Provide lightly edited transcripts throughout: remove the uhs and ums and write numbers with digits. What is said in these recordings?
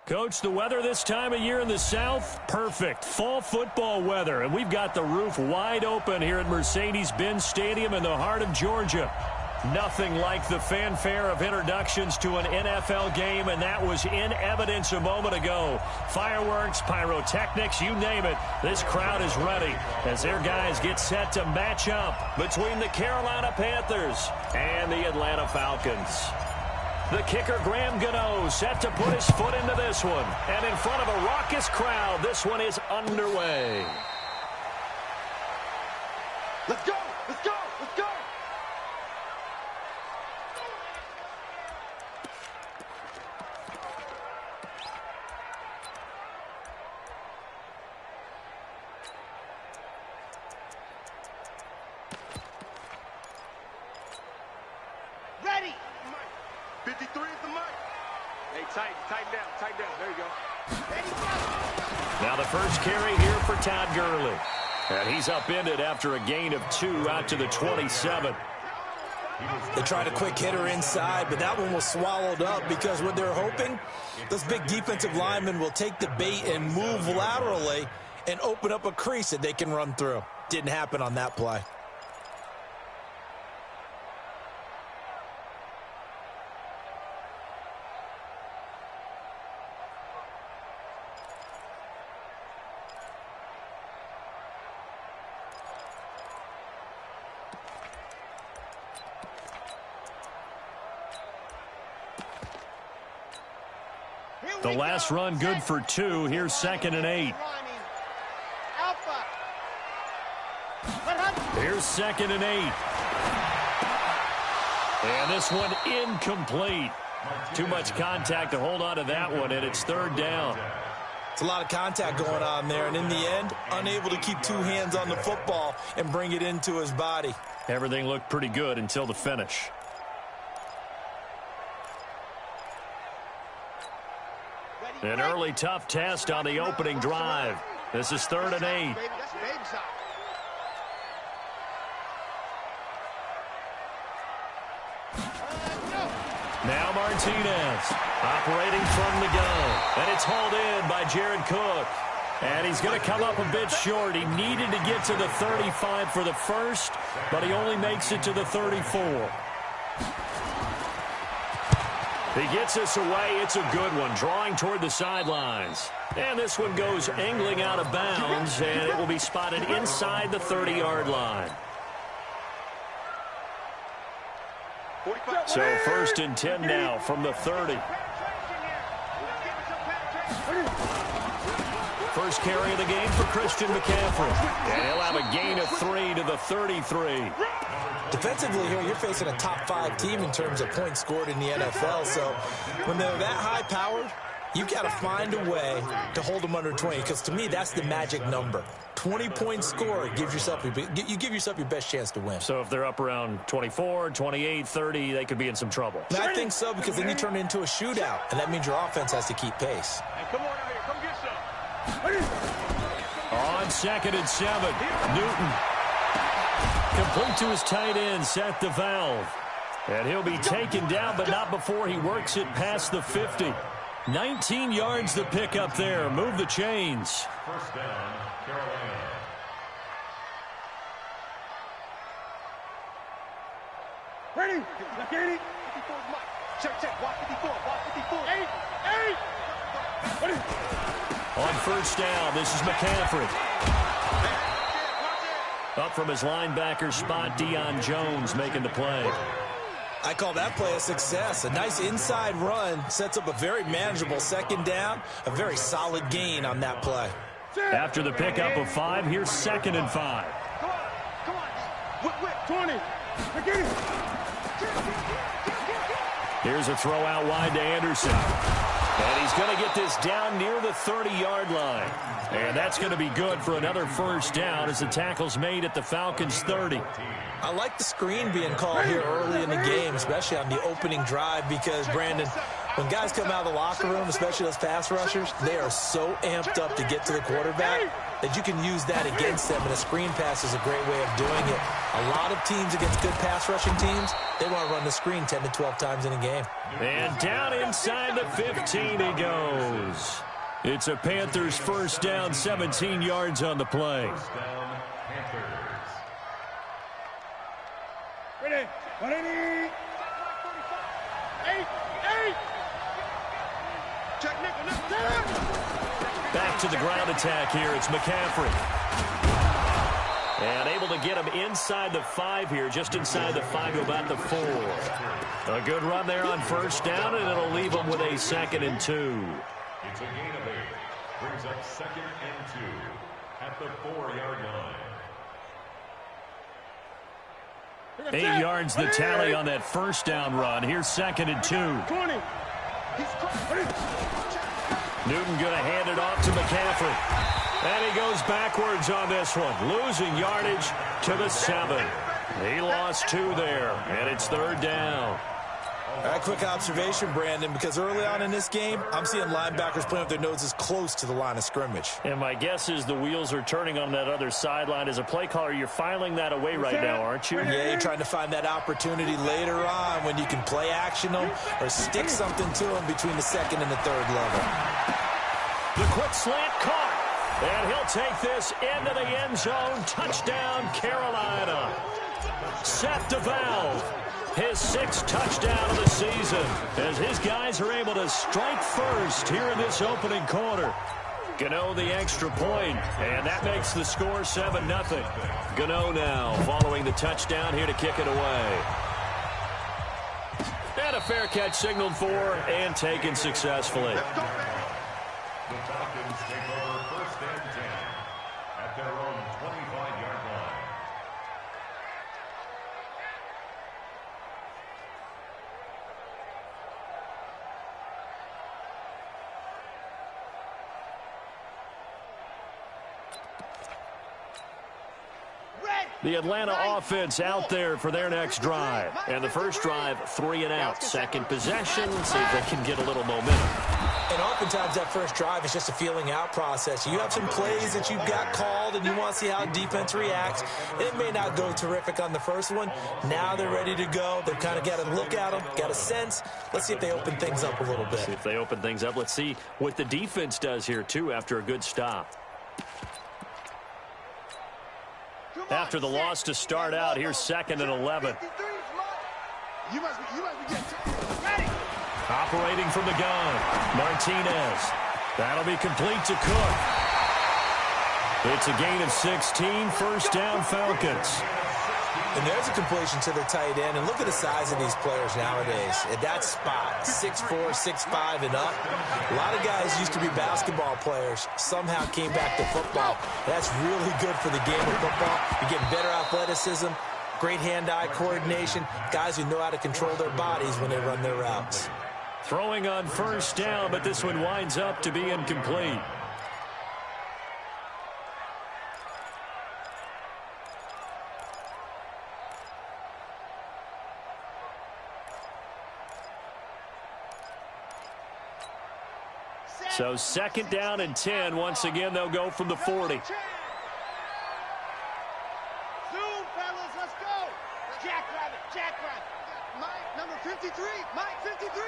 Coach, the weather this time of year in the South, perfect. Fall football weather, and we've got the roof wide open here at Mercedes-Benz Stadium in the heart of Georgia. Nothing like the fanfare of introductions to an NFL game, and that was in evidence a moment ago. Fireworks, pyrotechnics, you name it. This crowd is ready as their guys get set to match up between the Carolina Panthers and the Atlanta Falcons. The kicker, Graham Gano, set to put his foot into this one. And in front of a raucous crowd, this one is underway. Let's go! Let's go! Let's go! Ready! 53 is the mic. Hey, tighten down. There you go. Ready, go! Now the first carry here for Todd Gurley. And he's upended after a gain of 2 out to the 27. They tried a quick hitter inside, but that one was swallowed up because what they're hoping, those big defensive linemen will take the bait and move laterally and open up a crease that they can run through. Didn't happen on that play. The last run good for 2. Here's 2nd and 8. Here's 2nd and 8. And this one incomplete. Too much contact to hold on to that one, and it's 3rd down. It's a lot of contact going on there, and in the end, unable to keep 2 hands on the football and bring it into his body. Everything looked pretty good until the finish. An early tough test on the opening drive. This is 3rd and 8. Now Martinez operating from the gun. And it's hauled in by Jared Cook. And he's going to come up a bit short. He needed to get to the 35 for the first, but he only makes it to the 34. He gets us away. It's a good one, drawing toward the sidelines. And this one goes angling out of bounds, and it will be spotted inside the 30-yard line. So 1st and 10 now from the 30. First carry of the game for Christian McCaffrey. And he'll have a gain of 3 to the 33. Defensively here, you're facing a top-5 team in terms of points scored in the NFL. So when they're that high-powered, you've got to find a way to hold them under 20. Because to me, that's the magic number. 20-point score, you give yourself your best chance to win. So if they're up around 24, 28, 30, they could be in some trouble. And I think so, because then you turn it into a shootout, and that means your offense has to keep pace. Hey, come on out here. Come get some. On 2nd and 7, Newton. Complete to his tight end, Seth the Valve. And he'll be taken down, but not before he works it past the 50. 19 yards to pick up there. Move the chains. First down, Carolina. Ready? Look at it. 54's Mike. Check. Watch 54. Watch 54. 8. Ready? On first down, this is McCaffrey. Up from his linebacker spot, Deion Jones making the play. I call that play a success. A nice inside run sets up a very manageable 2nd down, a very solid gain on that play. After the pickup of 5, here's 2nd and 5. Come on. Whip. 20. Look Here's a throw out wide to Anderson. And he's going to get this down near the 30-yard line. And that's going to be good for another first down as the tackle's made at the Falcons' 30. I like the screen being called here early in the game, especially on the opening drive, because, Brandon, When guys come out of the locker room, especially those pass rushers, they are so amped up to get to the quarterback that you can use that against them, and a screen pass is a great way of doing it. A lot of teams against good pass rushing teams, they want to run the screen 10 to 12 times in a game. And down inside the 15 he goes. It's a Panthers first down, 17 yards on the play. First down, Panthers. Ready. 180. 8. Check nickel. Back to the ground attack here. It's McCaffrey. And able to get him inside the 5 here, just inside the 5 to about the 4. A good run there on first down, and it'll leave him with a 2nd and 2. It's a gain of 8. Brings up 2nd and 2 at the 4-yard line. 8 yards the tally on that first down run. Here's 2nd and 2. 20. Newton going to hand it off to McCaffrey. And he goes backwards on this one, losing yardage to the 7. He lost 2 there, and it's 3rd down. All right, quick observation, Brandon, because early on in this game, I'm seeing linebackers playing with their noses close to the line of scrimmage. And my guess is the wheels are turning on that other sideline. As a play caller, you're filing that away right now, aren't you? Yeah, you're trying to find that opportunity later on when you can play action them or stick something to them between the 2nd and the 3rd level. The quick slant caught. And he'll take this into the end zone. Touchdown, Carolina. Seth DeValve, his 6th touchdown of the season, as his guys are able to strike first here in this opening quarter. Gano the extra point, and that makes the score 7-0. Gano now following the touchdown here to kick it away. And a fair catch signaled for and taken successfully. The Falcons take over 1st and 10 at their own 25-yard line. The Atlanta offense out there for their next drive. And the first drive, 3 and out. Second possession, see if they can get a little momentum. And oftentimes that first drive is just a feeling out process. You have some plays that you've got called and you want to see how defense reacts. It may not go terrific on the first one. Now they're ready to go. They've kind of got to look at them, got a sense. Let's see if they open things up a little bit. See if they open things up. Let's see what the defense does here, too, after a good stop. After the loss to start out, here's 2nd and 11. You must be ready. Operating from the gun, Martinez. That'll be complete to Cook. It's a gain of 16, first down Falcons. And there's a completion to the tight end. And look at the size of these players nowadays. At that spot, 6'4", 6'5", and up. A lot of guys used to be basketball players. Somehow came back to football. That's really good for the game of football. You're getting better athleticism, great hand-eye coordination, guys who know how to control their bodies when they run their routes. Throwing on first down, but this one winds up to be incomplete. So 2nd down and 10. Once again, they'll go from the 40. Zoom, fellas, let's go. Jackrabbit. Mike, number 53. Mike, 53.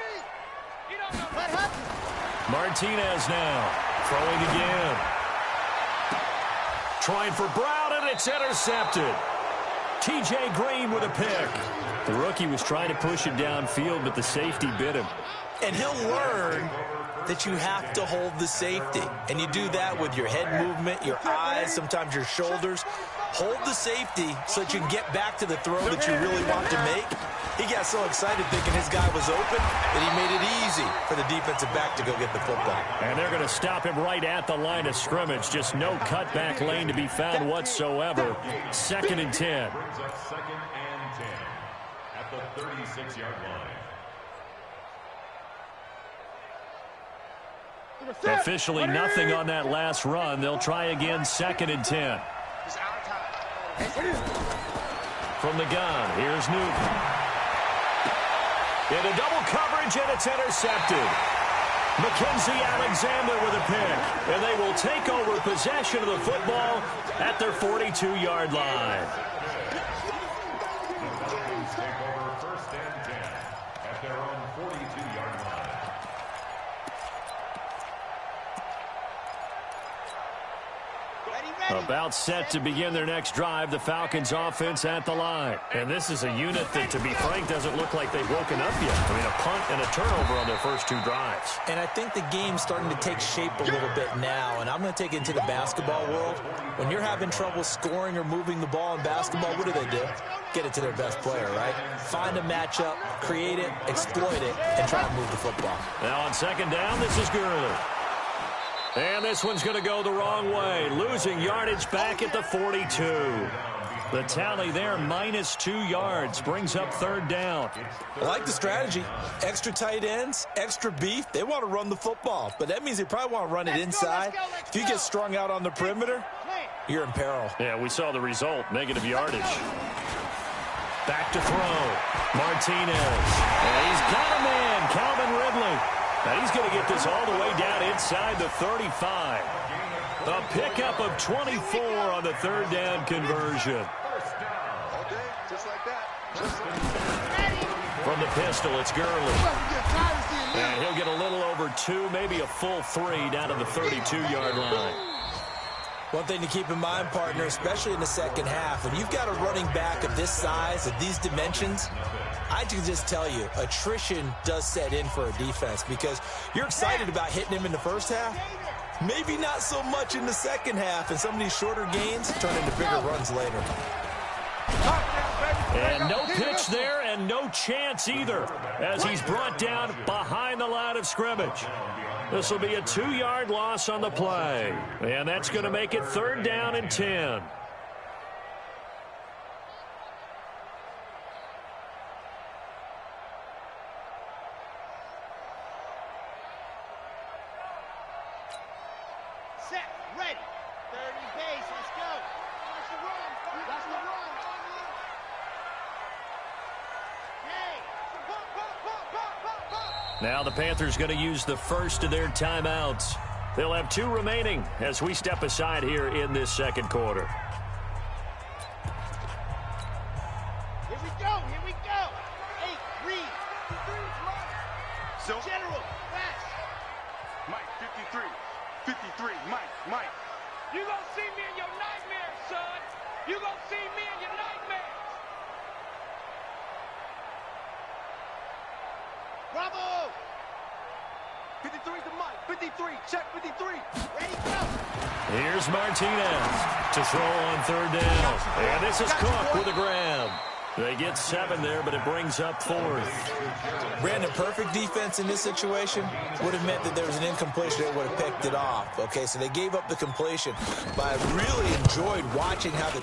You don't know what happened. Martinez now throwing again. Trying for Brown, and it's intercepted. T.J. Green with a pick. The rookie was trying to push it downfield, but the safety bit him. And he'll learn that you have to hold the safety. And you do that with your head movement, your eyes, sometimes your shoulders. Hold the safety so that you can get back to the throw that you really want to make. He got so excited thinking his guy was open that he made it easy for the defensive back to go get the football. And they're going to stop him right at the line of scrimmage. Just no cutback lane to be found whatsoever. 2nd and 10. Brings up 2nd and 10 at the 36-yard line. Officially nothing on that last run. They'll try again, 2nd and 10. From the gun, here's Newton. Into double coverage, and it's intercepted. Mackenzie Alexander with a pick, and they will take over possession of the football at their 42-yard line. The Falcons take over first and 10 at their own 42-yard line. About set to begin their next drive, the Falcons offense at the line. And this is a unit that, to be frank, doesn't look like they've woken up yet. I mean, a punt and a turnover on their first two drives. And I think the game's starting to take shape a little bit now. And I'm going to take it into the basketball world. When you're having trouble scoring or moving the ball in basketball, what do? Get it to their best player, right? Find a matchup, create it, exploit it, and try to move the football. Now on second down, this is Gurley. And this one's going to go the wrong way, losing yardage back at the 42. The tally there, -2 yards, brings up third down. I like the strategy. Extra tight ends, extra beef. They want to run the football, but that means they probably want to run it inside. If you get strung out on the perimeter, you're in peril. Yeah, we saw the result, negative yardage. Back to throw. Martinez. And he's got a man, Calvin Ridley. Now he's going to get this all the way down inside the 35. A pickup of 24 on the third down conversion. From the pistol, it's Gurley. And he'll get a little over 2, maybe a full 3 down to the 32-yard line. One thing to keep in mind, partner, especially in the second half, when you've got a running back of this size, of these dimensions, I can just tell you, attrition does set in for a defense because you're excited about hitting him in the first half. Maybe not so much in the second half, and some of these shorter gains turn into bigger runs later. And no pitch there and no chance either as he's brought down behind the line of scrimmage. This will be a 2-yard loss on the play, and that's going to make it third down and 10. Now the Panthers going to use the first of their timeouts. They'll have 2 remaining as we step aside here in this second quarter. Here we go. Hey, Reed. So, General, fast. Mike, 53, Mike. You gonna see me in your nightmares, son. You gonna see me in your nightmares. Bravo! 53 to Mike. 53. Check 53. Ready, go. Here's Martinez to throw on third down. And this is Cook with a grab. They get 7 there, but it brings up 4th. Brandon, perfect defense in this situation would have meant that there was an incompletion that would have picked it off. Okay, so they gave up the completion. But I really enjoyed watching how the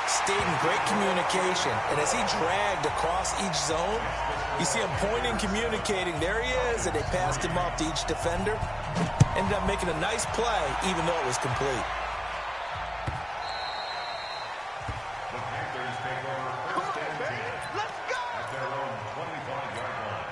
stayed in great communication. And as he dragged across each zone, you see him pointing, communicating. There he is, and they passed him off to each defender. Ended up making a nice play, even though it was complete. The Panthers take over first and 10 Let's go. at their own 25-yard line.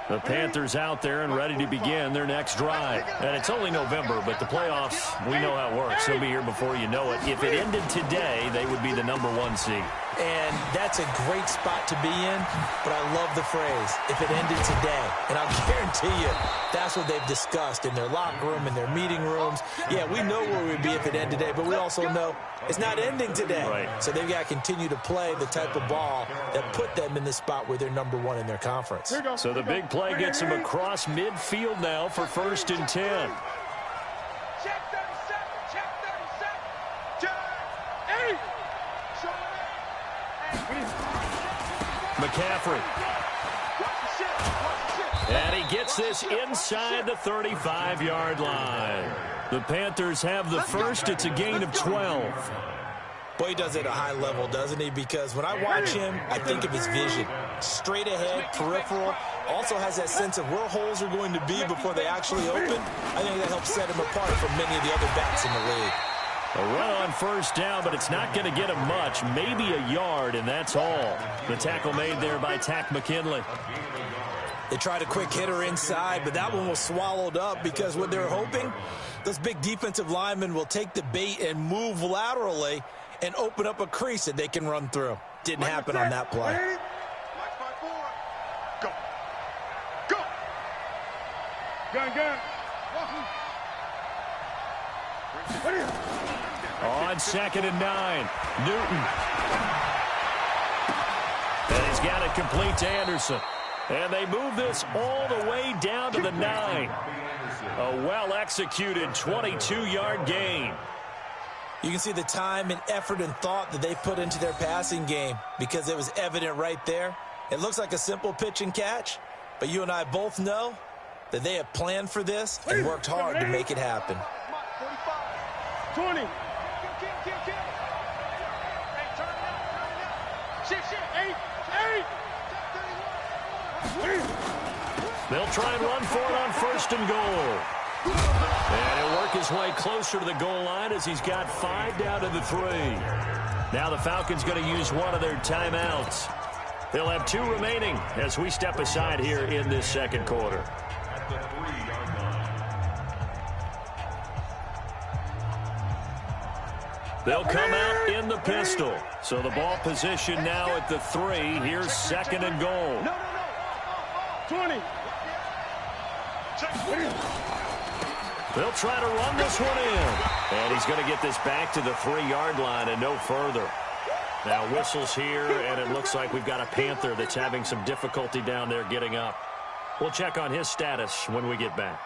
The Panthers out there and ready to begin their next drive. And it's only November, but the playoffs, we know how it works. They'll be here before you know it. If it ended today, they would be the #1 seed. And that's a great spot to be in, but I love the phrase, if it ended today. And I'll guarantee you, that's what they've discussed in their locker room, in their meeting rooms. Yeah, we know where we'd be if it ended today, but we also know it's not ending today. Right. So they've got to continue to play the type of ball that put them in the spot where they're #1 in their conference. So the big play gets him across midfield now for first and 10. Check 37. Check 37. Check 8. McCaffrey. And he gets this inside the 35-yard line. The Panthers have the first. It's a gain of 12. Boy, he does it at a high level, doesn't he? Because when I watch him, I think of his vision. straight ahead, peripheral. Also has that sense of where holes are going to be before they actually open. I think that helps set him apart from many of the other backs in the league. A run on first down, but it's not going to get him much. Maybe a yard, and that's all. The tackle made there by Tack McKinley. They tried a quick hitter inside, but that one was swallowed up because what they're hoping, those big defensive linemen will take the bait and move laterally and open up a crease that they can run through. Didn't happen on that play. Go. Go. Gun. On 2nd and 9, Newton. And he's got it complete to Anderson. And they move this all the way down to the 9. A well-executed 22-yard gain. You can see the time and effort and thought that they put into their passing game because it was evident right there. It looks like a simple pitch and catch, but you and I both know that they have planned for this and worked hard to make it happen. 20. They'll try and run for it on 1st and goal. And he'll work his way closer to the goal line as he's got 5 down to the 3. Now the Falcons going to use one of their timeouts. They'll have 2 remaining as we step aside here in this second quarter. At the 3-yard line. They'll come out in the pistol. So the ball position now at the 3. Here's 2nd and goal. No. 20. They'll try to run this one in. And he's going to get this back to the 3-yard line and no further. Now whistles here, and it looks like we've got a Panther that's having some difficulty down there getting up. We'll check on his status when we get back.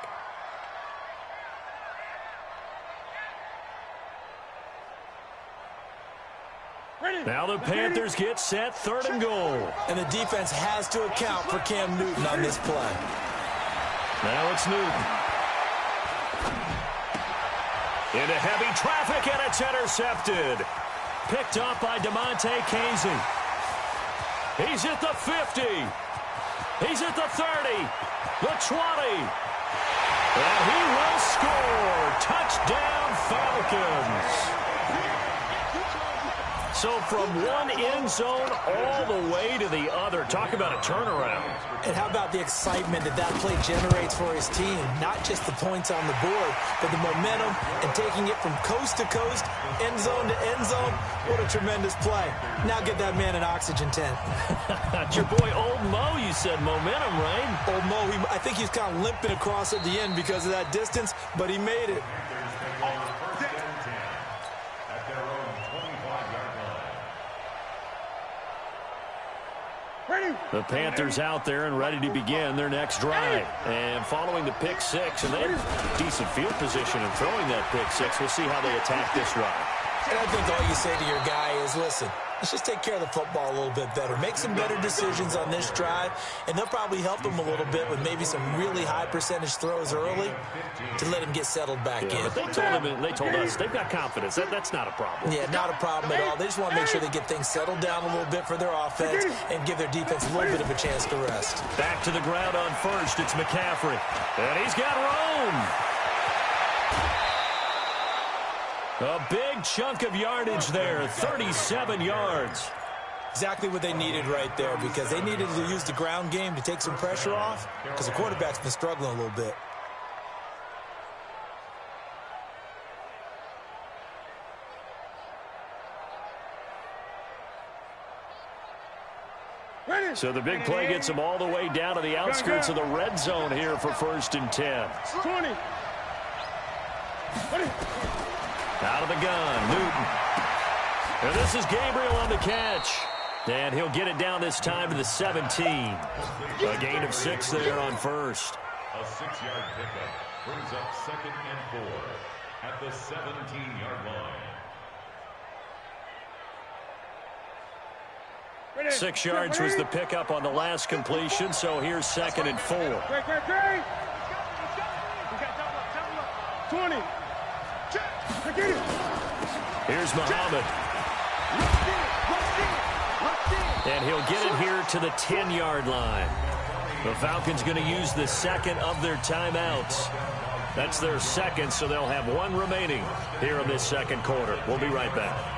Now the Panthers get set, 3rd and goal. And the defense has to account for Cam Newton on this play. Now it's Newton. Into heavy traffic, and it's intercepted. Picked up by DeMonte Casey. He's at the 50. He's at the 30. The 20. And he will score. Touchdown, Falcons. So from one end zone all the way to the other. Talk about a turnaround. And how about the excitement that that play generates for his team? Not just the points on the board, but the momentum and taking it from coast to coast, end zone to end zone. What a tremendous play. Now get that man an oxygen tent. Your boy Old Mo, you said momentum, right? Old Mo, I think he's kind of limping across at the end because of that distance, but he made it. The Panthers out there and ready to begin their next drive. And following the pick 6, and they have decent field position in throwing that pick 6. We'll see how they attack this drive. And I think all you say to your guy is, listen, let's just take care of the football a little bit better. Make some better decisions on this drive, and they'll probably help him a little bit with maybe some really high percentage throws early to let him get settled back in. But they told him, and they told us they've got confidence. That's not a problem. Yeah, not a problem at all. They just want to make sure they get things settled down a little bit for their offense and give their defense a little bit of a chance to rest. Back to the ground on 1st. It's McCaffrey. And he's got Rome. A big chunk of yardage there, 37 yards. Exactly what they needed right there because they needed to use the ground game to take some pressure off because the quarterback's been struggling a little bit. So the big play gets them all the way down to the outskirts of the red zone here for 1st and 10. 20. Out of the gun, Newton. And this is Gabriel on the catch. And he'll get it down this time to the 17. A gain of 6 there on 1st. A 6-yard pickup brings up 2nd and 4 at the 17-yard line. 6 yards was the pickup on the last completion, so here's 2nd and 4. 20. Here's Muhammad. And he'll get it here to the 10-yard line. The Falcons going to use the second of their timeouts. That's their second, so they'll have one remaining here in this second quarter. We'll be right back.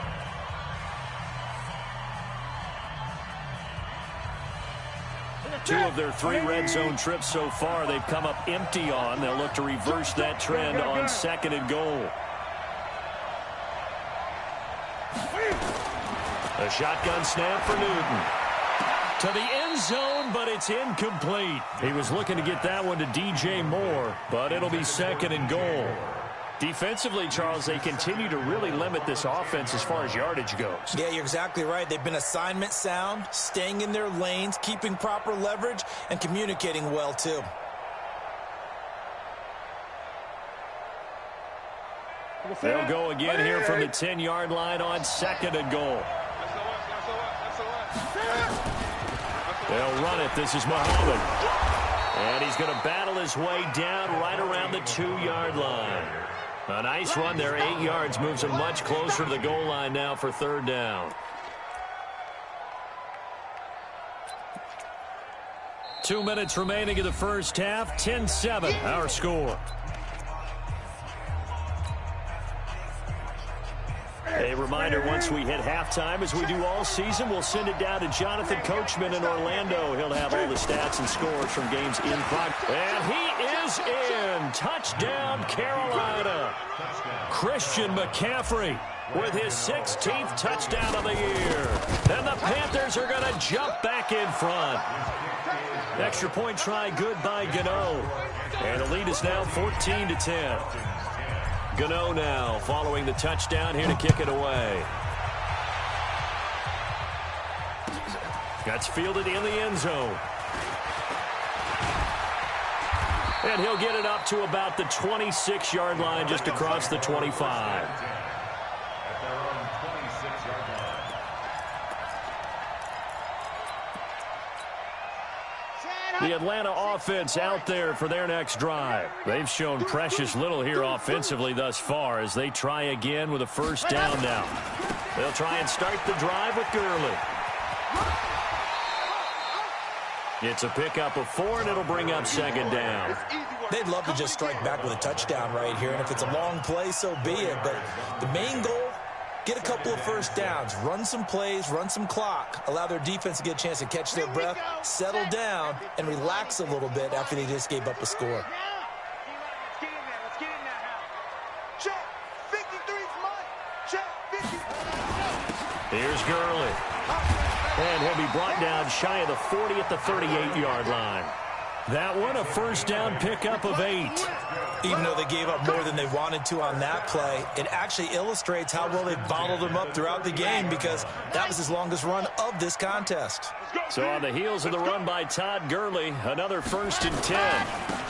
Two of their 3 red zone trips so far they've come up empty on. They'll look to reverse that trend on 2nd and goal. A shotgun snap for Newton. To the end zone, but it's incomplete. He was looking to get that one to DJ Moore, but it'll be 2nd and goal. Defensively, Charles, they continue to really limit this offense as far as yardage goes. Yeah, you're exactly right. They've been assignment sound, staying in their lanes, keeping proper leverage, and communicating well, too. They'll go again here from the 10-yard line on 2nd and goal. They'll run it. This is Muhammad. And he's going to battle his way down right around the 2-yard line. A nice run there, 8 yards, moves him much closer to the goal line now for 3rd down. 2 minutes remaining in the first half, 10-7, our score. A reminder, once we hit halftime, as we do all season, we'll send it down to Jonathan Coachman in Orlando. He'll have all the stats and scores from games in progress. And he is in. Touchdown, Carolina. Christian McCaffrey with his 16th touchdown of the year. And the Panthers are going to jump back in front. Extra point try good by Gano. And the lead is now 14-10. Gano now following the touchdown here to kick it away. That's fielded in the end zone. And he'll get it up to about the 26-yard line, just across the 25. The Atlanta offense out there for their next drive. They've shown precious little here offensively thus far as they try again with a 1st down now. They'll try and start the drive with Gurley. It's a pickup of 4, and it'll bring up 2nd down. They'd love to just strike back with a touchdown right here, and if it's a long play, so be it. But the main goal, get a couple of 1st downs, run some plays, run some clock, allow their defense to get a chance to catch their breath, settle down, and relax a little bit after they just gave up a score. Here's Gurley. And he'll be brought down shy of the 40 at the 38-yard line. That one, a 1st down pickup of 8. Even though they gave up more than they wanted to on that play, it actually illustrates how well they bottled them up throughout the game, because that was his longest run of this contest. So on the heels of the run by Todd Gurley, another 1st and 10.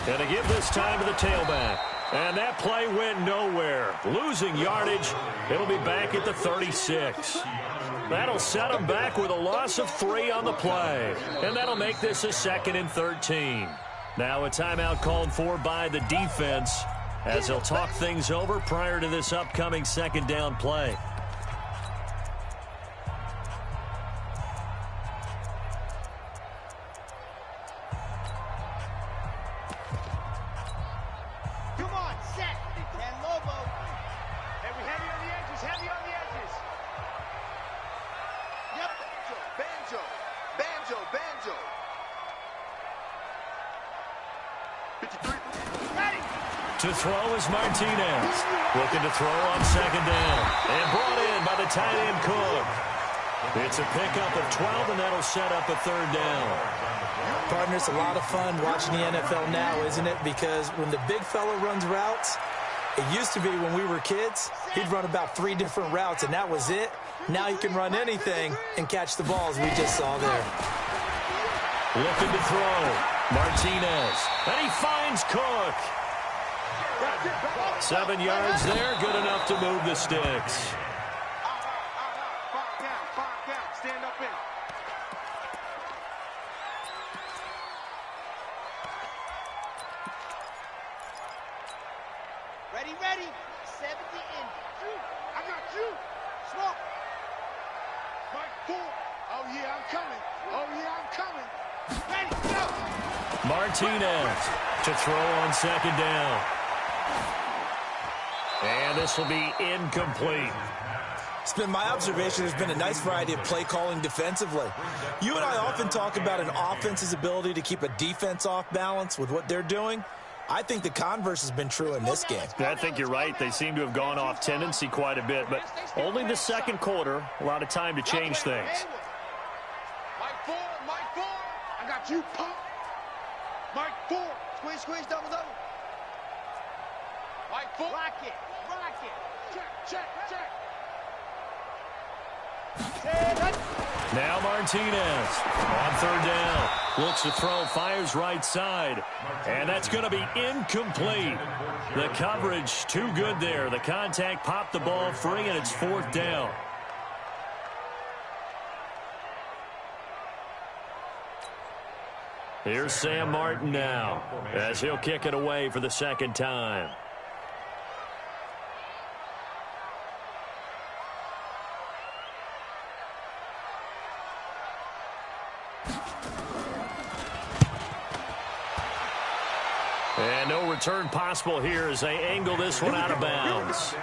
And to give this time to the tailback. And that play went nowhere. Losing yardage. It'll be back at the 36. That'll set them back with a loss of 3 on the play. And that'll make this a 2nd and 13. Now a timeout called for by the defense as they'll talk things over prior to this upcoming 2nd down play. Come on, set. And Lobo. Heavy on the edges, heavy on the edges. Yep. Banjo. Banjo. 53. Ready. To throw is Martinez. Looking to throw on 2nd down. And brought in by the tight end Cook. It's a pickup of 12, and that'll set up a 3rd down. Partner, it's a lot of fun watching the NFL now, isn't it? Because when the big fella runs routes, it used to be when we were kids, he'd run about 3 different routes, and that was it. Now he can run anything and catch the balls we just saw there. Looking to throw. Martinez. And he finds Cook. 7 yards there, good enough to move the sticks. 5 count. Stand up in. Ready. 70 in. I got you. Smoke. Mike, 4. Oh, yeah, I'm coming. Oh, yeah, I'm coming. Ready, go. Martinez to throw on second down. And this will be incomplete. It's been my observation there's been a nice variety of play calling defensively. You and I often talk about an offense's ability to keep a defense off balance with what they're doing. I think the converse has been true in this game. I think you're right. They seem to have gone off tendency quite a bit, but only the second quarter, a lot of time to change things. Mike 4, Mike 4. I got you, pump. Mike 4. Squeeze, squeeze, double, double. Mike 4. Rock it, rock it. Check, check, check. Now Martinez on third down. Looks to throw, fires right side. And that's going to be incomplete. The coverage too good there. The contact popped the ball free, and it's fourth down. Here's Sam Martin now as he'll kick it away for the second time. And no return possible here as they angle this one out of bounds.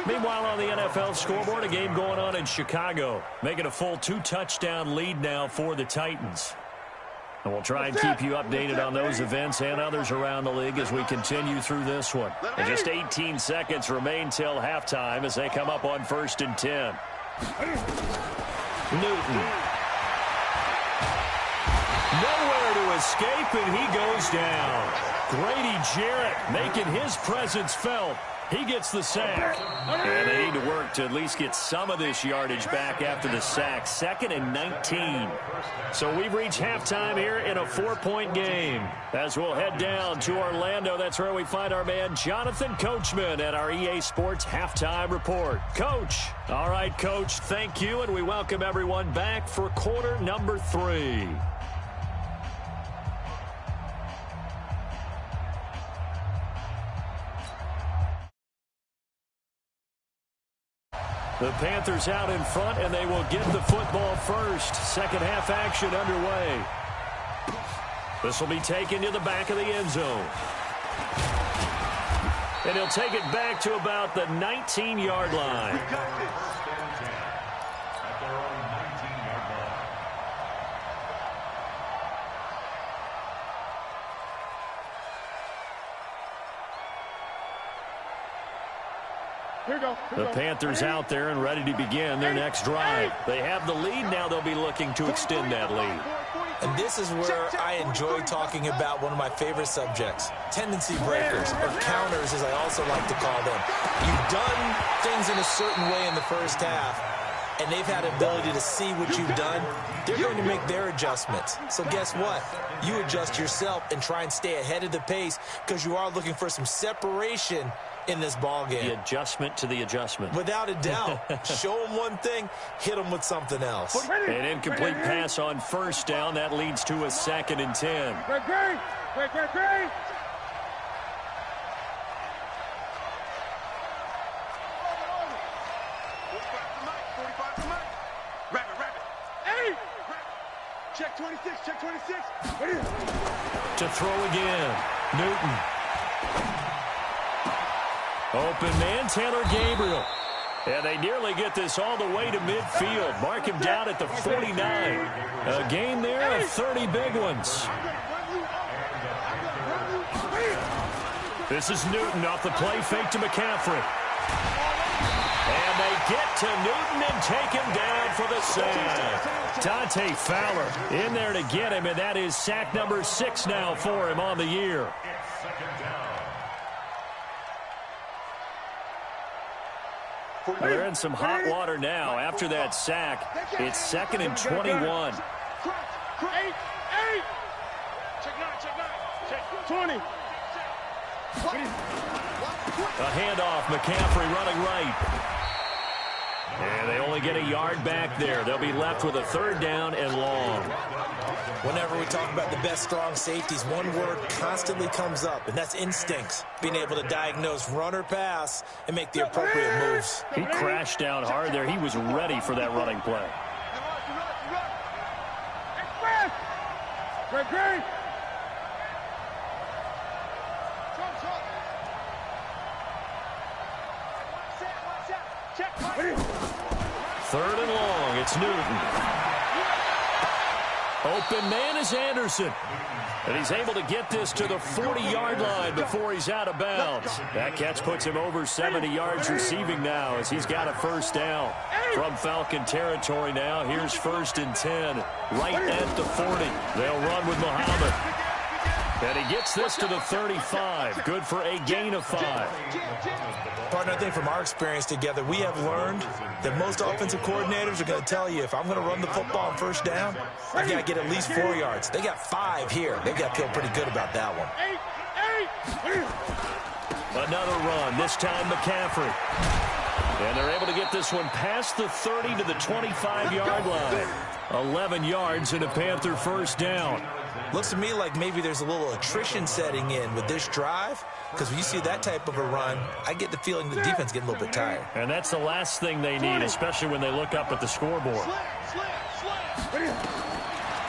Meanwhile, on the NFL scoreboard, a game going on in Chicago, making a full 2-touchdown lead now for the Titans. And we'll try and keep you updated on those events and others around the league as we continue through this one. And just 18 seconds remain till halftime as they come up on 1st and 10. Newton. Nowhere to escape, and he goes down. Grady Jarrett making his presence felt. He gets the sack. And they need to work to at least get some of this yardage back after the sack. 2nd and 19. So we've reached halftime here in a 4-point game. As we'll head down to Orlando, that's where we find our man Jonathan Coachman at our EA Sports Halftime Report. Coach. All right, Coach, thank you, and we welcome everyone back for quarter number 3. The Panthers out in front, and they will get the football first. Second half action underway. This will be taken to the back of the end zone. And he'll take it back to about the 19-yard line. The Panthers out there and ready to begin their next drive. They have the lead. Now they'll be looking to extend that lead. And this is where I enjoy talking about one of my favorite subjects, tendency breakers, or counters as I also like to call them. You've done things in a certain way in the first half, and they've had ability to see what you've done. They're going to make their adjustments. So guess what? You adjust yourself and try and stay ahead of the pace because you are looking for some separation in this ball game. The adjustment to the adjustment. Without a doubt. Show them one thing, hit them with something else. An incomplete pass on first down. That leads to a 2nd and 10. Great. Check 26, check 26. To throw again. Newton. Open man, Taylor Gabriel. And they nearly get this all the way to midfield. Mark him down at the 49. A gain there of 30 big ones. This is Newton off the play fake to McCaffrey. And they get to Newton and take him down for the sack. Dante Fowler in there to get him, and that is sack number 6 now for him on the year. They're in some hot water now after that sack. It's 2nd and 21. Check 20. A handoff, McCaffrey running right. And they only get a yard back there. They'll be left with a 3rd down and long. Whenever we talk about the best strong safeties, one word constantly comes up, and that's instincts. Being able to diagnose run or pass and make the appropriate moves. He crashed down hard there. He was ready for that running play. Great. Third and long. It's Newton. Open man is Anderson. And he's able to get this to the 40-yard line before he's out of bounds. That catch puts him over 70 yards receiving now as he's got a first down. From Falcon territory now, here's 1st and 10, right at the 40. They'll run with Muhammad. And he gets this to the 35. Good for a gain of 5. Partner, I think from our experience together, we have learned that most offensive coordinators are going to tell you, if I'm going to run the football on first down, I've got to get at least 4 yards. They got 5 here. They've got to feel pretty good about that one. Another run, this time McCaffrey. And they're able to get this one past the 30 to the 25-yard line. 11 yards and a Panther first down. Looks to me like maybe there's a little attrition setting in with this drive, because when you see that type of a run, I get the feeling the defense getting a little bit tired. And that's the last thing they need, especially when they look up at the scoreboard.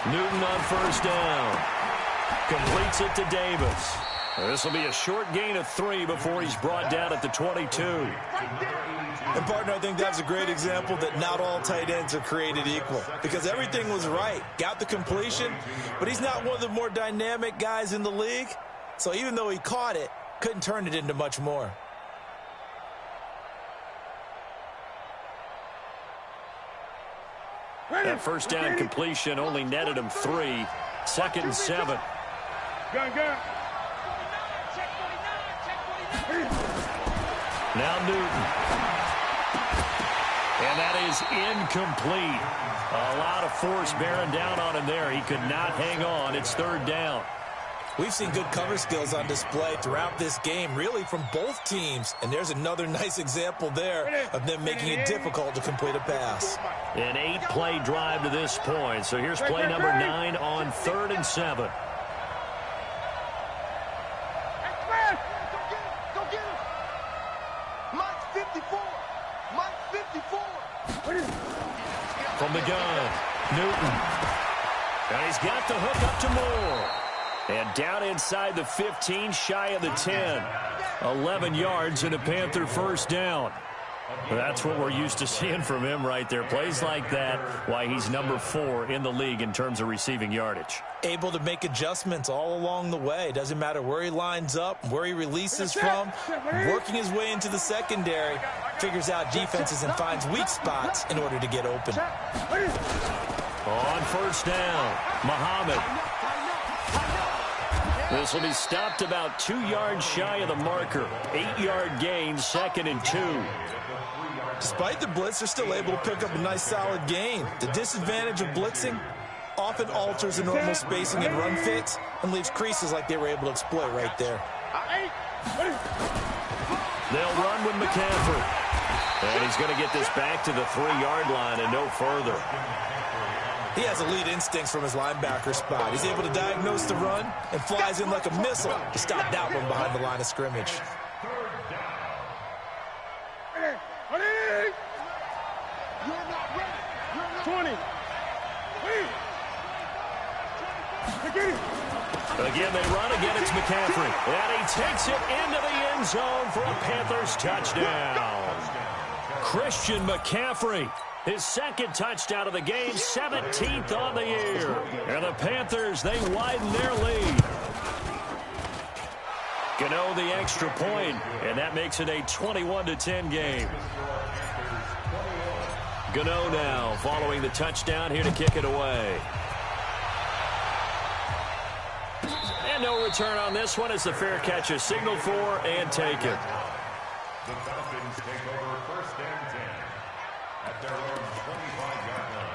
Newton on first down. Completes it to Davis. This will be a short gain of 3 before he's brought down at the 22. And, partner, I think that's a great example that not all tight ends are created equal, because everything was right. Got the completion, but he's not one of the more dynamic guys in the league. So even though he caught it, couldn't turn it into much more. That first down completion only netted him 3. 2nd and 7. Gun. Now Newton. And that is incomplete. A lot of force bearing down on him there. He could not hang on. It's 3rd down. We've seen good cover skills on display throughout this game, really from both teams. And there's another nice example there of them making it difficult to complete a pass. An 8-play drive to this point. So here's play number 9 on 3rd and 7. Go get him. Mike 54. From the gun, Newton. And he's got the hook up to Moore. And down inside the 15, shy of the 10. 11 yards and a Panther first down. That's what we're used to seeing from him right there. Plays like that, why he's number 4 in the league in terms of receiving yardage. Able to make adjustments all along the way. Doesn't matter where he lines up, where he releases from. Working his way into the secondary. Figures out defenses and finds weak spots in order to get open. On first down, Muhammad. This will be stopped about 2 yards shy of the marker. 8-yard gain, 2nd and 2. Despite the blitz, they're still able to pick up a nice solid gain. The disadvantage of blitzing often alters the normal spacing and run fits and leaves creases like they were able to exploit right there. They'll run with McCaffrey. And he's going to get this back to the 3-yard line and no further. He has elite instincts from his linebacker spot. He's able to diagnose the run and flies in like a missile to stop that one behind the line of scrimmage. You're not ready. 20. Again, they run. Again, it's McCaffrey. And he takes it into the end zone for a Panthers touchdown. Christian McCaffrey, his 2nd touchdown of the game, 17th on the year. And the Panthers, they widen their lead. Gano the extra point, and that makes it a 21-10 game. Gano now following the touchdown here to kick it away. And no return on this one as the fair catch is signaled for and taken. The Falcons take over 1st and 10 at their own 25-yard line.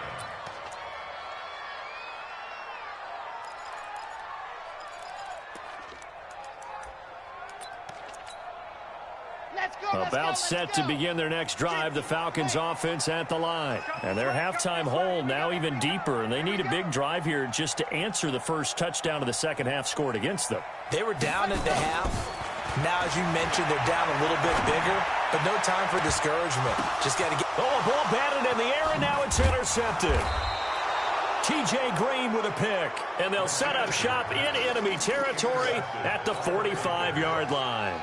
About set to begin their next drive, the Falcons offense at the line. And their halftime hole now even deeper, and they need a big drive here just to answer the first touchdown of the second half scored against them. They were down at the half. Now, as you mentioned, they're down a little bit bigger, but no time for discouragement. Just got to get... Oh, a ball batted in the air, and now it's intercepted. T.J. Green with a pick. And they'll set up shop in enemy territory at the 45-yard line.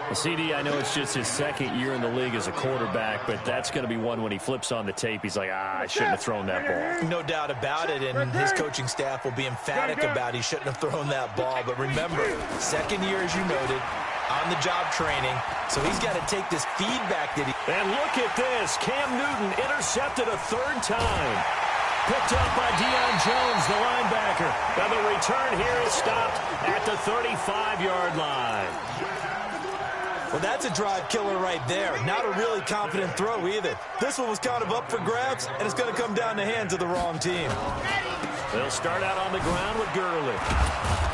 Well, CD, I know it's just his second year in the league as a quarterback, but that's going to be one when he flips on the tape. He's like, I shouldn't have thrown that ball. No doubt about it, and his coaching staff will be emphatic about he shouldn't have thrown that ball. But remember, second year, as you noted, on-the-job training, so he's got to take this feedback that he... And look at this. Cam Newton intercepted a third time. Picked up by Deion Jones, the linebacker. Now the return here is stopped at the 35-yard line. Well, that's a drive killer right there. Not a really confident throw either. This one was kind of up for grabs, and it's going to come down the hands of the wrong team. They'll start out on the ground with Gurley.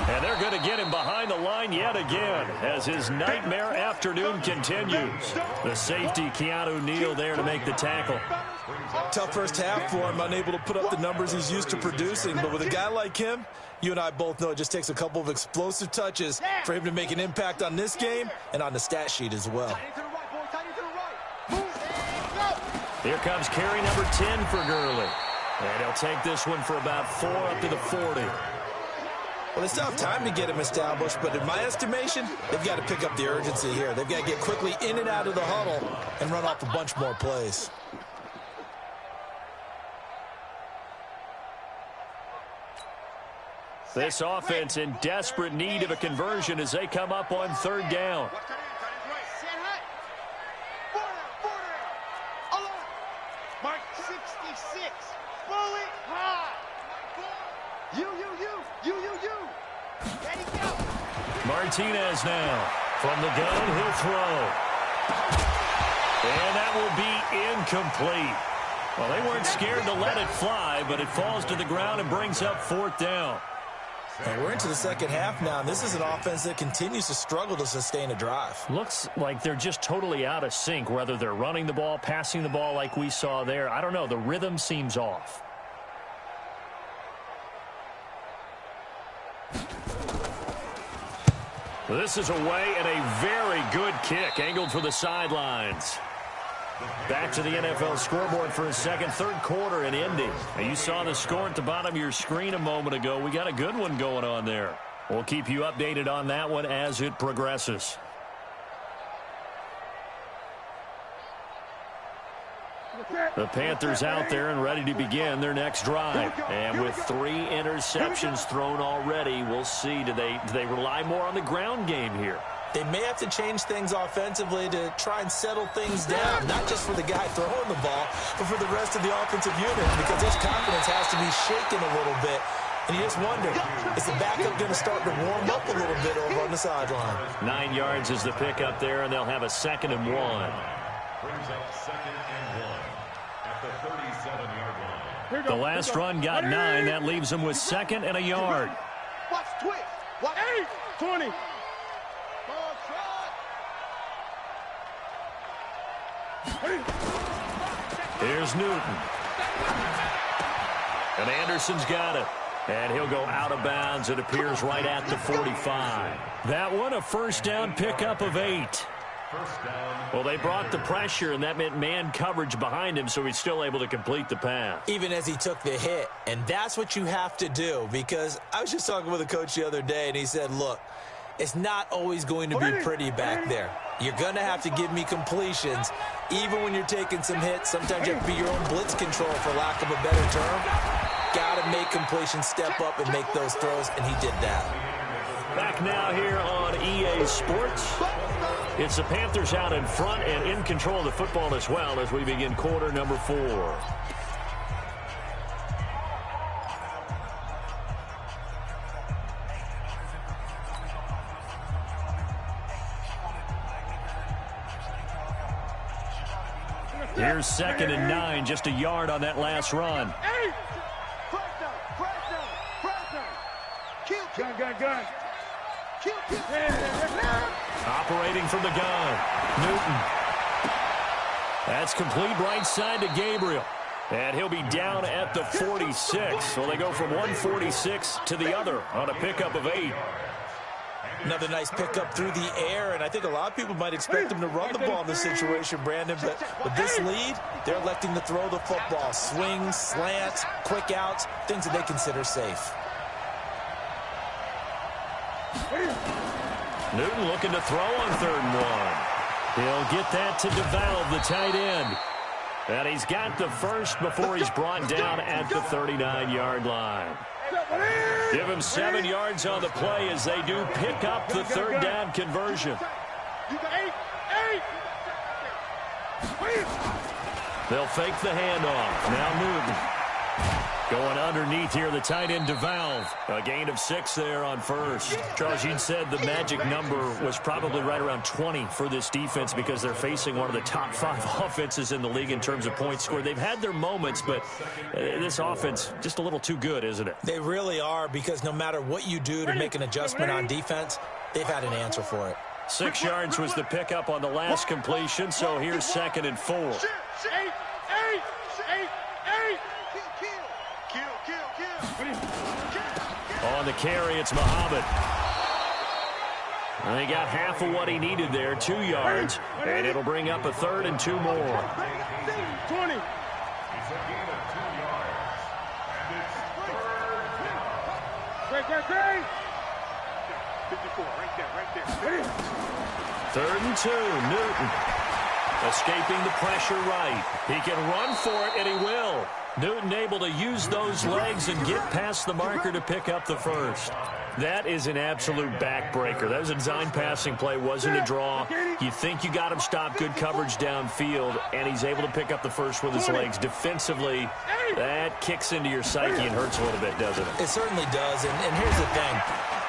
And they're going to get him behind the line yet again as his nightmare afternoon continues. The safety, Keanu Neal, there to make the tackle. Tough first half for him, unable to put up the numbers he's used to producing. But with a guy like him, you and I both know it just takes a couple of explosive touches for him to make an impact on this game and on the stat sheet as well. Here comes carry number 10 for Gurley. And he'll take this one for about 4 up to the 40. Well, they still have time to get him established, but in my estimation, they've got to pick up the urgency here. They've got to get quickly in and out of the huddle and run off a bunch more plays. This offense in desperate need of a conversion as they come up on third down. Mark 66. Bullet high. You. Ready, go. Martinez now. From the gun, he'll throw. And that will be incomplete. Well, they weren't scared to let it fly, but it falls to the ground and brings up fourth down. And we're into the second half now, and this is an offense that continues to struggle to sustain a drive. Looks like they're just totally out of sync, whether they're running the ball, passing the ball like we saw there. I don't know. The rhythm seems off. This is away and a very good kick, angled for the sidelines. Back to the NFL scoreboard for a second, third quarter in Indy. Now, you saw the score at the bottom of your screen a moment ago. We got a good one going on there. We'll keep you updated on that one as it progresses. The Panthers out there and ready to begin their next drive. And with 3 interceptions thrown already, we'll see. Do they rely more on the ground game here? They may have to change things offensively to try and settle things down, not just for the guy throwing the ball, but for the rest of the offensive unit, because his confidence has to be shaken a little bit. And you just wonder, is the backup going to start to warm up a little bit over on the sideline? 9 yards is the pickup there, and they'll have a 2nd and 1. Brings up 2nd and 1 at the 37-yard line. The last run got 9. That leaves them with 2nd and a yard. Watch twist. Watch 20. Here's Newton. And Anderson's got it. And he'll go out of bounds. It appears right at the 45. That one, a first down pickup of 8. Well, they brought the pressure, and that meant man coverage behind him, so he's still able to complete the pass. Even as he took the hit. And that's what you have to do, because I was just talking with a coach the other day, and he said, look, it's not always going to be pretty back there. You're going to have to give me completions, even when you're taking some hits. Sometimes you have to be your own blitz control, for lack of a better term. Got to make completions step up and make those throws, and he did that. Back now here on EA Sports. It's the Panthers out in front and in control of the football as well as we begin quarter number 4. Here's 2nd and 9, just a yard on that last run. Gun. Operating from the gun, Newton. That's complete right side to Gabriel. And he'll be down at the 46. So they go from 146 to the other on a pickup of 8. Another nice pickup through the air, and I think a lot of people might expect him to run the ball in this situation, Brandon, but with this lead, they're electing to throw the football. Swings, slants, quick outs, things that they consider safe. Newton looking to throw on 3rd and 1. He'll get that to DeValve, the tight end. And he's got the first before he's brought down at the 39-yard line. Give him 7 yards on the play as they do pick up the 3rd down conversion. They'll fake the handoff. Now Newton. Going underneath here, the tight end DeValve. A gain of 6 there on first. Charles, you'd said the magic number was probably right around 20 for this defense because they're facing one of the top 5 offenses in the league in terms of points scored. They've had their moments, but this offense just a little too good, isn't it? They really are, because no matter what you do to make an adjustment on defense, they've had an answer for it. 6 yards was the pickup on the last completion, so here's 2nd and 4. On the carry, it's Muhammad. And he got half of what he needed there, 2 yards, and it'll bring up a 3rd and 2 more. 20. It's a gain of 2 yards, and it's 3rd down. Great. 54, right there. 3rd and 2, Newton. Escaping the pressure right. He can run for it, and he will. Newton able to use those legs and get past the marker to pick up the first. That is an absolute backbreaker. That was a design passing play, wasn't a draw. You think you got him stopped, good coverage downfield, and he's able to pick up the first with his legs. Defensively, that kicks into your psyche and hurts a little bit, doesn't it? It certainly does, and here's the thing.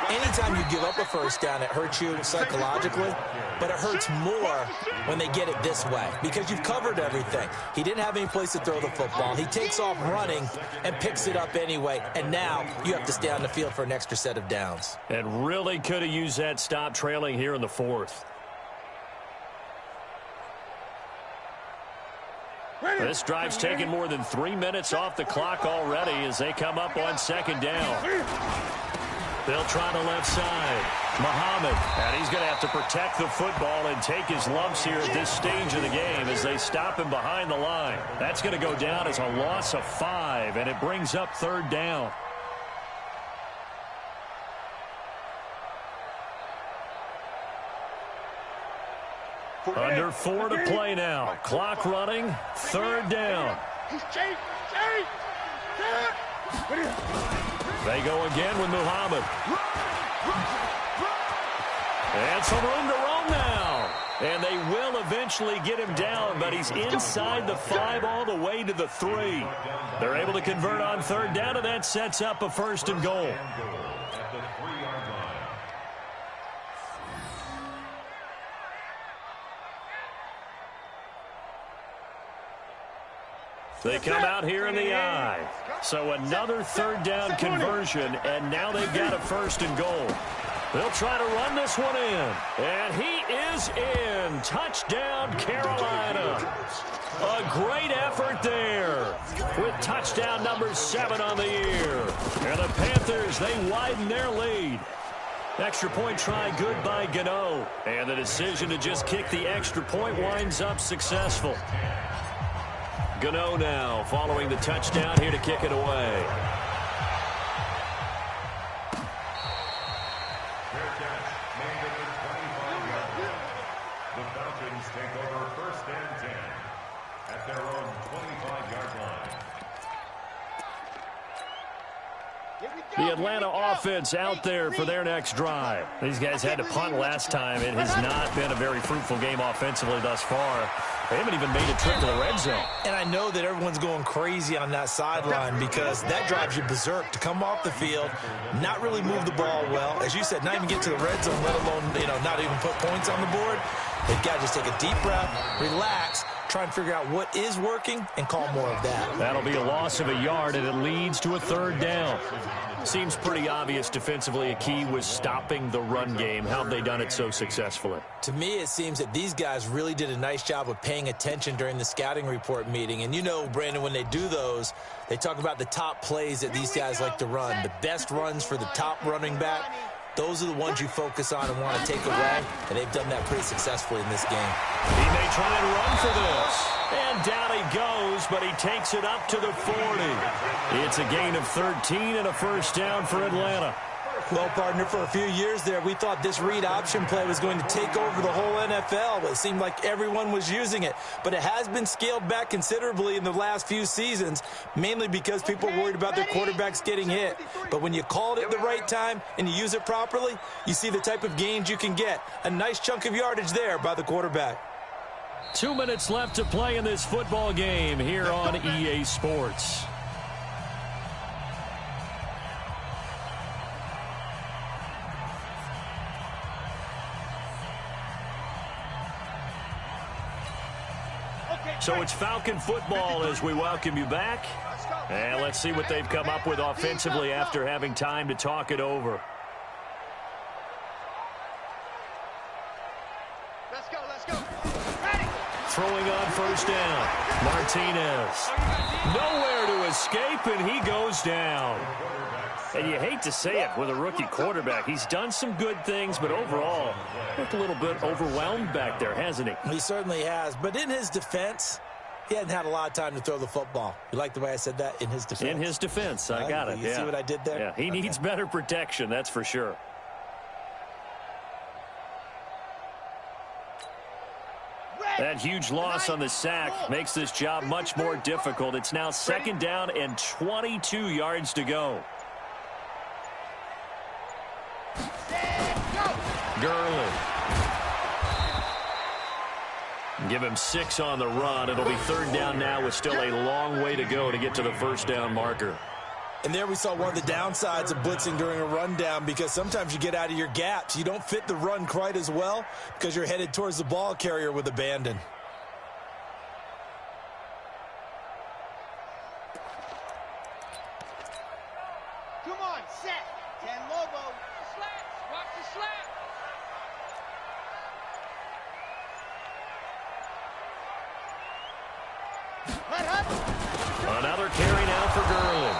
Anytime you give up a first down, it hurts you psychologically, but it hurts more when they get it this way because you've covered everything. He didn't have any place to throw the football. He takes off running and picks it up anyway, and now you have to stay on the field for an extra set of downs. And really could have used that stop trailing here in the 4th. This drive's taken more than 3 minutes off the clock already as they come up on 2nd down. They'll try the left side. Muhammad, and he's going to have to protect the football and take his lumps here at this stage of the game as they stop him behind the line. That's going to go down as a loss of 5, and it brings up 3rd down. Under 4 to play now. Clock running. 3rd down. They go again with Muhammad. And some room to roam now. And they will eventually get him down, but he's inside the 5 all the way to the 3. They're able to convert on 3rd down, and that sets up a 1st and goal. They come out here in the eye. So another 3rd down conversion, and now they've got a 1st and goal. They'll try to run this one in. And he is in. Touchdown, Carolina. A great effort there with touchdown number 7 on the year. And the Panthers, they widen their lead. Extra point try good by Gano. And the decision to just kick the extra point winds up successful. Gano now following the touchdown here to kick it away. The Falcons take over 1st and 10 at their own 25-yard line. The Atlanta offense out there for their next drive. These guys had to punt last time. It has not been a very fruitful game offensively thus far. They haven't even made a trip to the red zone. And I know that everyone's going crazy on that sideline because that drives you berserk to come off the field, not really move the ball well. As you said, not even get to the red zone, let alone, not even put points on the board. They've got to just take a deep breath, relax, try and figure out what is working and call more of that. That'll be a loss of a yard, and it leads to a 3rd down. Seems pretty obvious defensively a key was stopping the run game. How have they done it so successfully? To me, it seems that these guys really did a nice job of paying attention during the scouting report meeting. And Brandon, when they do those, they talk about the top plays that these guys like to run, the best runs for the top running back. Those are the ones you focus on and want to take away, and they've done that pretty successfully in this game. He may try and run for this. And down he goes, but he takes it up to the 40. It's a gain of 13 and a first down for Atlanta. Well, partner, for a few years there, we thought this read option play was going to take over the whole NFL. It seemed like everyone was using it. But it has been scaled back considerably in the last few seasons, mainly because people are worried about their quarterbacks getting hit. But when you call it at the right time and you use it properly, you see the type of gains you can get. A nice chunk of yardage there by the quarterback. 2 minutes left to play in this football game here on EA Sports. So it's Falcon football as we welcome you back. And let's see what they've come up with offensively after having time to talk it over. Let's go, let's go. Ready. Throwing on first down. Martinez. Nowhere to escape, and he goes down. And you hate to say it with a rookie quarterback. He's done some good things, but overall, looked a little bit overwhelmed back there, hasn't he? He certainly has. But in his defense, he hadn't had a lot of time to throw the football. You like the way I said that? In his defense. In his defense. I got it. You see what I did there? Yeah, he needs better protection, that's for sure. That huge loss on the sack makes this job much more difficult. It's now second down and 22 yards to go. Gurley. Give him 6 on the run. It'll be third down now with still a long way to go to get to the first down marker. And there we saw one of the downsides of blitzing during a rundown, because sometimes you get out of your gaps. You don't fit the run quite as well because you're headed towards the ball carrier with abandon. Come on, set. 10 Lobo. Slaps. Watch the slap. Another carry now for Gurley.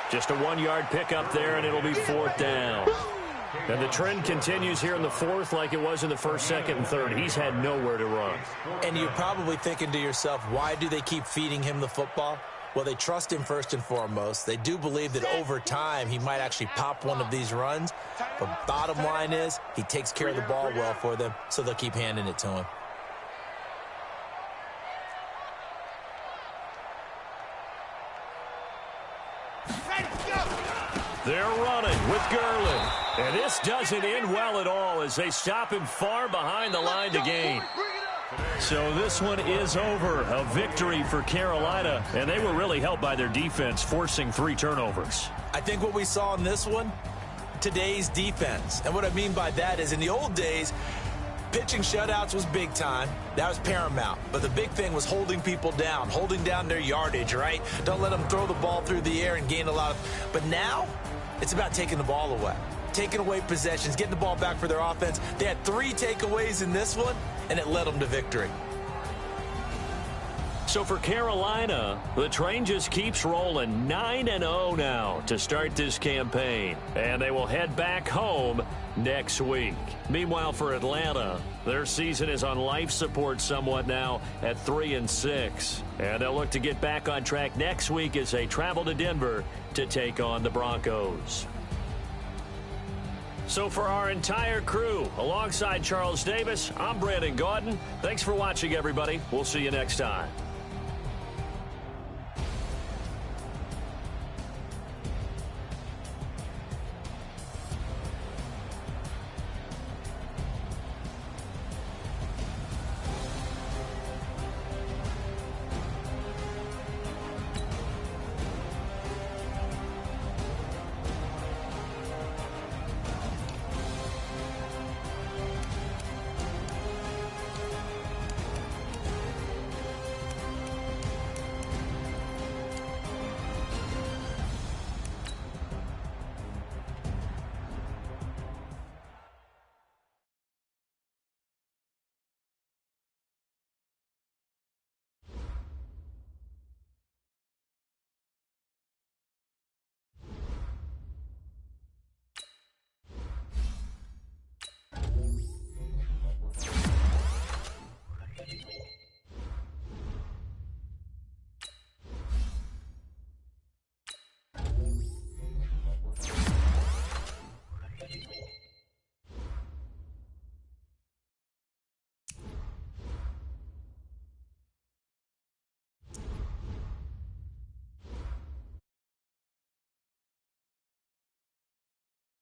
Just a 1-yard pickup there, and it'll be fourth down. And the trend continues here in the fourth like it was in the first, second, and third. He's had nowhere to run. And you're probably thinking to yourself, why do they keep feeding him the football? Well, they trust him first and foremost. They do believe that over time he might actually pop one of these runs. But bottom line is he takes care of the ball well for them, so they'll keep handing it to him. They're running with Gurley. And this doesn't end well at all as they stop him far behind the line to gain. So this one is over. A victory for Carolina. And they were really helped by their defense, forcing 3 turnovers. I think what we saw in this one, today's defense. And what I mean by that is in the old days, pitching shutouts was big time. That was paramount. But the big thing was holding people down, holding down their yardage, right? Don't let them throw the ball through the air and gain a lot of... But now, it's about taking the ball away. Taking away possessions, getting the ball back for their offense. They had 3 takeaways in this one, and it led them to victory. So for Carolina, the train just keeps rolling. 9-0 now to start this campaign. And they will head back home next week. Meanwhile, for Atlanta, their season is on life support somewhat now at 3-6. And they'll look to get back on track next week as they travel to Denver to take on the Broncos. So for our entire crew, alongside Charles Davis, I'm Brandon Gaudin. Thanks for watching, everybody. We'll see you next time.